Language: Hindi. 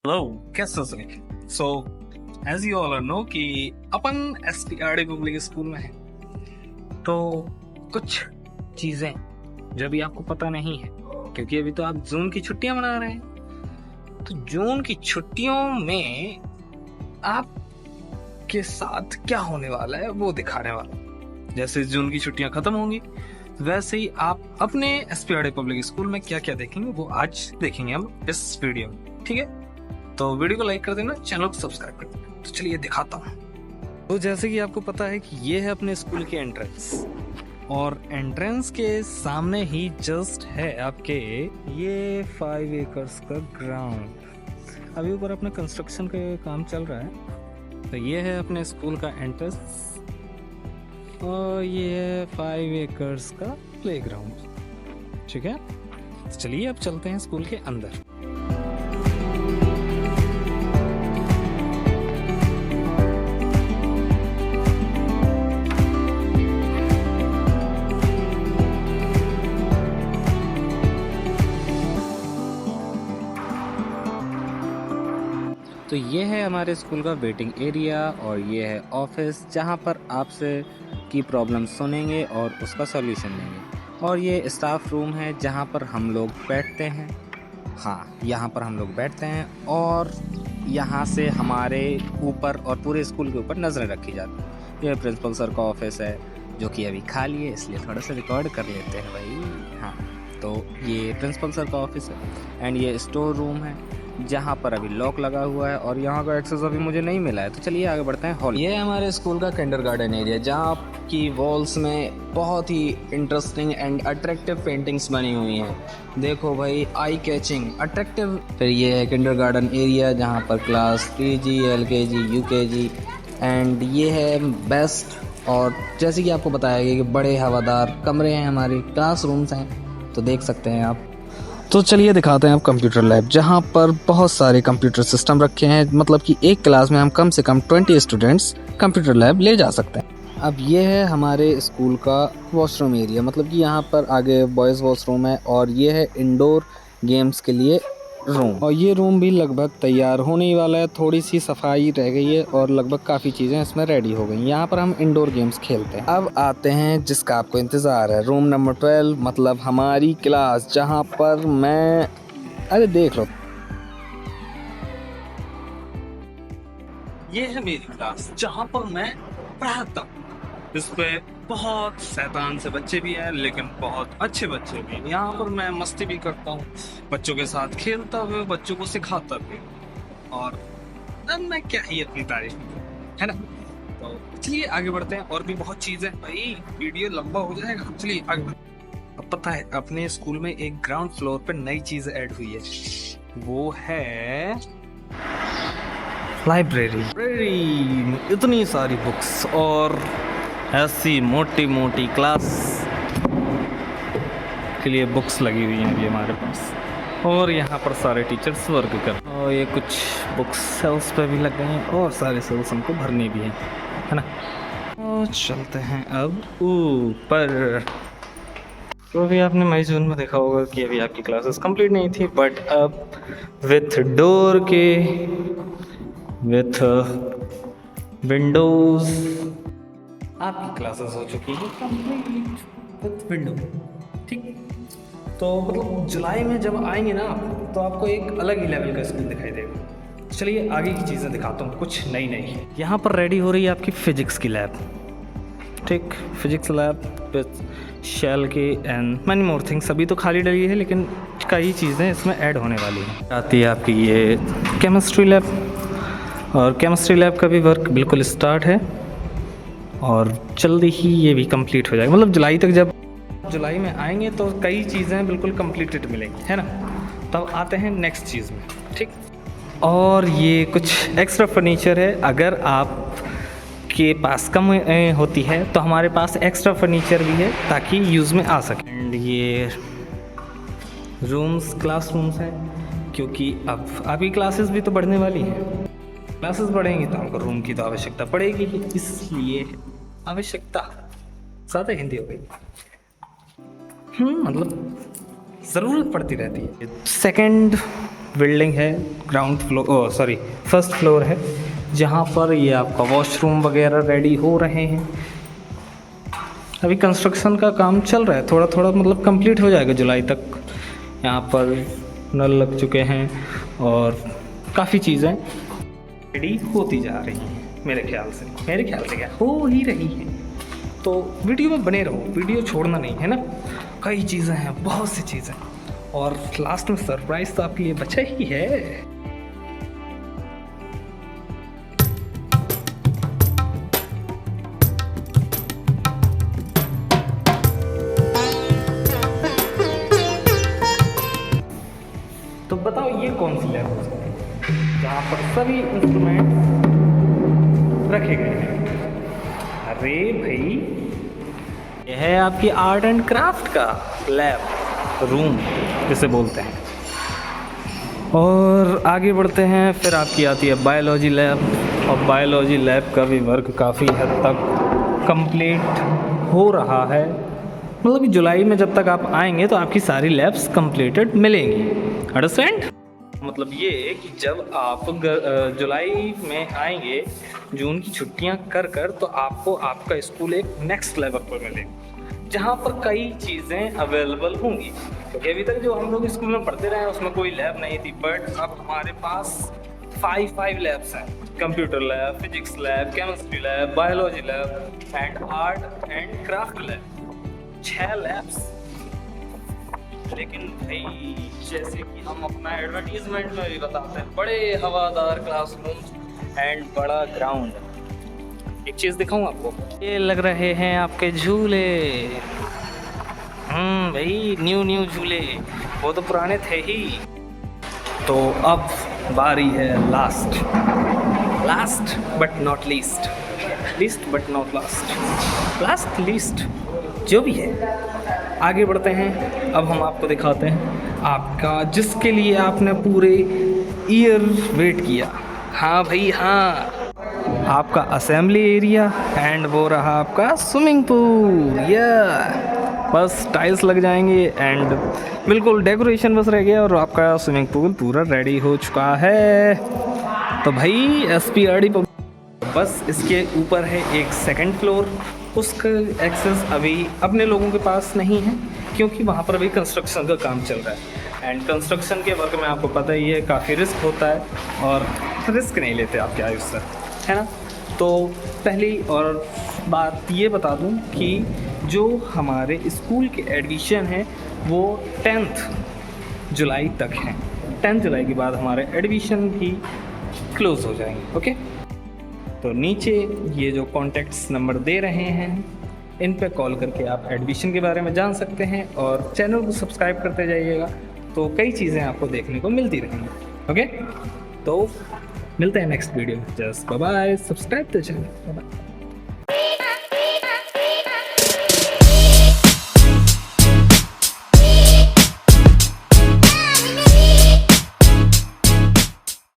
हेलो, कैसे हो सभी? So as you all know कि अपन एसपीआरडी पब्लिक स्कूल में है, तो कुछ चीजें जो अभी आपको पता नहीं है, क्योंकि अभी तो आप जून की छुट्टियां मना रहे हैं। तो जून की छुट्टियों में आपके साथ क्या होने वाला है वो दिखाने वाला हूं। जैसे जून की छुट्टियां खत्म होंगी, वैसे ही आप अपने एसपीआरडी पब्लिक स्कूल में क्या क्या देखेंगे वो आज देखेंगे हम इस वीडियो में। ठीक है, तो वीडियो को लाइक कर देना, चैनल को सब्सक्राइब कर देना। तो चलिए दिखाता हूँ। तो जैसे कि आपको पता है कि ये है अपने स्कूल के एंट्रेंस, और एंट्रेंस के सामने ही जस्ट है आपके ये 5 एकर्स का ग्राउंड। अभी ऊपर अपना कंस्ट्रक्शन का काम चल रहा है। तो ये है अपने स्कूल का एंट्रेंस, और ये है 5 एकर्स का प्लेग्राउंड। ठीक है, तो चलिए अब चलते हैं स्कूल के अंदर। तो ये है हमारे स्कूल का वेटिंग एरिया, और ये है ऑफिस जहाँ पर आपसे की प्रॉब्लम सुनेंगे और उसका सॉल्यूशन देंगे। और ये स्टाफ रूम है जहाँ पर हम लोग बैठते हैं। हाँ, यहाँ पर हम लोग बैठते हैं, और यहाँ से हमारे ऊपर और पूरे स्कूल के ऊपर नज़रें रखी जाती हैं। ये प्रिंसिपल सर का ऑफिस है, जो कि अभी खाली है, इसलिए थोड़ा सा रिकॉर्ड कर लेते हैं भाई। हाँ, तो ये प्रिंसिपल सर का ऑफिस है, एंड ये स्टोर रूम है जहाँ पर अभी लॉक लगा हुआ है, और यहाँ का एक्सेस अभी मुझे नहीं मिला है। तो चलिए आगे बढ़ते हैं हॉल। ये है हमारे स्कूल का किंडरगार्टन एरिया, जहाँ की वॉल्स में बहुत ही इंटरेस्टिंग एंड अट्रैक्टिव पेंटिंग्स बनी हुई हैं। देखो भाई, आई कैचिंग, अट्रैक्टिव। फिर ये है किंडरगार्टन एरिया, जहाँ पर class KG, LKG, UKG, and ये है बेस्ट। और जैसे कि आपको बताया गया कि बड़े हवादार कमरे हैं, हमारे क्लासरूम्स हैं, तो देख सकते हैं आप। तो चलिए दिखाते हैं आप कंप्यूटर लैब, जहाँ पर बहुत सारे कंप्यूटर सिस्टम रखे हैं। मतलब कि एक क्लास में हम कम से कम 20 स्टूडेंट्स कंप्यूटर लैब ले जा सकते हैं। अब ये है हमारे स्कूल का वॉशरूम एरिया, मतलब कि यहाँ पर आगे बॉयज़ वॉशरूम है, और ये है इंडोर गेम्स के लिए रूम। और ये रूम भी लगभग तैयार होने ही वाला है, थोड़ी सी सफाई रह गई है, और लगभग काफ़ी चीज़ें इसमें रेडी हो गई। यहाँ पर हम इंडोर गेम्स खेलते हैं। अब आते हैं जिसका आपको इंतज़ार है, रूम नंबर 12, मतलब हमारी क्लास, जहाँ पर मैं, अरे देख लो, ये है मेरी क्लास जहाँ पर मैं पढ़ाता हूँ। इस पे बहुत शैतान से बच्चे भी हैं, लेकिन बहुत अच्छे बच्चे भी हैं। यहाँ पर मैं मस्ती भी करता हूँ, बच्चों के साथ खेलता हुए बच्चों को सिखाता भी हूँ। और अब मैं क्या ही अपनी तारीफ करूं, है ना? तो चलिए आगे बढ़ते हैं, और भी बहुत चीजें, भाई वीडियो लंबा हो जाएगा। चलिए आगे बढ़ते हैं। अब पता है, अपने स्कूल में एक ग्राउंड फ्लोर पे नई चीज ऐड हुई है, वो है लाइब्रेरी। इतनी सारी बुक्स और ऐसी मोटी मोटी क्लास के लिए बुक्स लगी हुई हैं अभी हमारे पास, और यहाँ पर सारे टीचर्स वर्क कर, और ये कुछ बुक्स सेल्स पे भी लग गए हैं, और सारे सेल्स हमको भरने भी हैं, है ना? तो चलते हैं अब ऊपर। तो अभी आपने मई जून में देखा होगा कि अभी आपकी क्लासेस कंप्लीट नहीं थी, बट अब विथ डोर के, विथ विंडोज, आपकी क्लासेस हो चुकी है कंप्लीट विथ विंडो। ठीक, तो मतलब जुलाई में जब आएंगे ना आप, तो आपको एक अलग ही लेवल का स्कूल दिखाई देगा। चलिए आगे की चीज़ें दिखाता हूँ, कुछ नई नई। यहाँ पर रेडी हो रही है आपकी फिजिक्स की लैब। ठीक, फिजिक्स लैब विथ शेल की एंड मैनी मोर थिंग्स। अभी तो खाली डली है, लेकिन कई चीज़ें इसमें ऐड होने वाली हैं। आती है आपकी ये केमिस्ट्री लैब, और केमिस्ट्री लैब का भी वर्क बिल्कुल स्टार्ट है, और जल्दी ही ये भी कंप्लीट हो जाएगा। मतलब जुलाई तक, जब जुलाई में आएंगे तो कई चीज़ें बिल्कुल कंप्लीटेड मिलेंगी, है ना? तब आते हैं नेक्स्ट चीज़ में। ठीक, और ये कुछ एक्स्ट्रा फर्नीचर है। अगर आप के पास कम होती है तो हमारे पास एक्स्ट्रा फर्नीचर भी है, ताकि यूज़ में आ सके। एंड ये रूम्स, क्लासरूम्स हैं, क्योंकि अब आपकी क्लासेस भी तो बढ़ने वाली हैं। क्लासेस बढ़ेंगी तो हमको रूम की तो आवश्यकता पड़ेगी ही, इसलिए आवश्यकता, ज़्यादा हिंदी हो गई, मतलब ज़रूरत पड़ती रहती है। सेकंड बिल्डिंग है, ground floor sorry first floor है, जहाँ पर ये आपका वॉशरूम वगैरह रेडी हो रहे हैं। अभी कंस्ट्रक्शन का काम चल रहा है, थोड़ा थोड़ा मतलब कंप्लीट हो जाएगा जुलाई तक। यहाँ पर नल लग चुके हैं और काफ़ी चीज़ें रेडी होती जा रही हैं मेरे ख्याल से क्या हो ही रही है। तो वीडियो में बने रहो, वीडियो छोड़ना नहीं है ना। कई चीज़ें हैं, बहुत सी चीज़ें, और लास्ट में सरप्राइज तो आपके लिए बचा ही है। तो बताओ ये कौन सी लैब हो सकती है जहाँ पर सभी इंस्ट्रूमेंट रखे गए हैं? अरे भाई, यह है आपकी आर्ट एंड क्राफ्ट का लैब रूम जिसे बोलते हैं। और आगे बढ़ते हैं, फिर आपकी आती है बायोलॉजी लैब, और बायोलॉजी लैब का भी वर्क काफ़ी हद तक कंप्लीट हो रहा है। मतलब कि जुलाई में जब तक आप आएंगे तो आपकी सारी लैब्स कंप्लीटेड मिलेंगी। अंडरस्टैंड? मतलब ये कि जब आप जुलाई में आएंगे, जून की छुट्टियां कर कर, तो आपको आपका स्कूल एक नेक्स्ट लेवल पर मिलेगा, जहाँ पर कई चीज़ें अवेलेबल होंगी। क्योंकि अभी तक जो हम लोग स्कूल में पढ़ते रहे उसमें कोई लैब नहीं थी, बट अब हमारे पास फाइव लैब्स हैं। Computer lab, physics lab, chemistry lab, biology lab and art and craft lab, 6 labs. लेकिन भाई जैसे कि हम अपना एडवर्टीजमेंट में भी बताते हैं, बड़े हवादार क्लासरूम एंड बड़ा ग्राउंड। एक चीज़ दिखाऊं आपको, ये लग रहे हैं आपके झूले। भाई न्यू झूले, वो तो पुराने थे ही। तो अब बारी है last but not least but not last least, जो भी है। आगे बढ़ते हैं, अब हम आपको दिखाते हैं आपका, जिसके लिए आपने पूरे ईयर वेट किया। हाँ भाई हाँ, आपका असेंबली एरिया एंड वो रहा आपका स्विमिंग पूल। बस टाइल्स लग जाएंगे एंड बिल्कुल डेकोरेशन बस रह गया और आपका स्विमिंग पूल पूरा रेडी हो चुका है। तो भाई SPRD बस इसके ऊपर है एक सेकंड फ्लोर, उसका एक्सेस अभी अपने लोगों के पास नहीं है, क्योंकि वहाँ पर अभी कंस्ट्रक्शन का काम चल रहा है। एंड कंस्ट्रक्शन के वर्क में आपको पता ही है, काफ़ी रिस्क होता है, और रिस्क नहीं लेते आपके आयुष सर, है ना। तो पहली और बात ये बता दूं कि जो हमारे स्कूल के एडमिशन है वो 10th जुलाई तक हैं। 10 जुलाई के बाद हमारे एडमिशन भी क्लोज़ हो जाएंगे। ओके, तो नीचे ये जो कॉन्टैक्ट्स नंबर दे रहे हैं, इन पे कॉल करके आप एडमिशन के बारे में जान सकते हैं, और चैनल को सब्सक्राइब करते जाइएगा, तो कई चीज़ें आपको देखने को मिलती रहेंगी। ओके, तो मिलते हैं नेक्स्ट वीडियो में। Just bye bye, subscribe the channel, bye bye.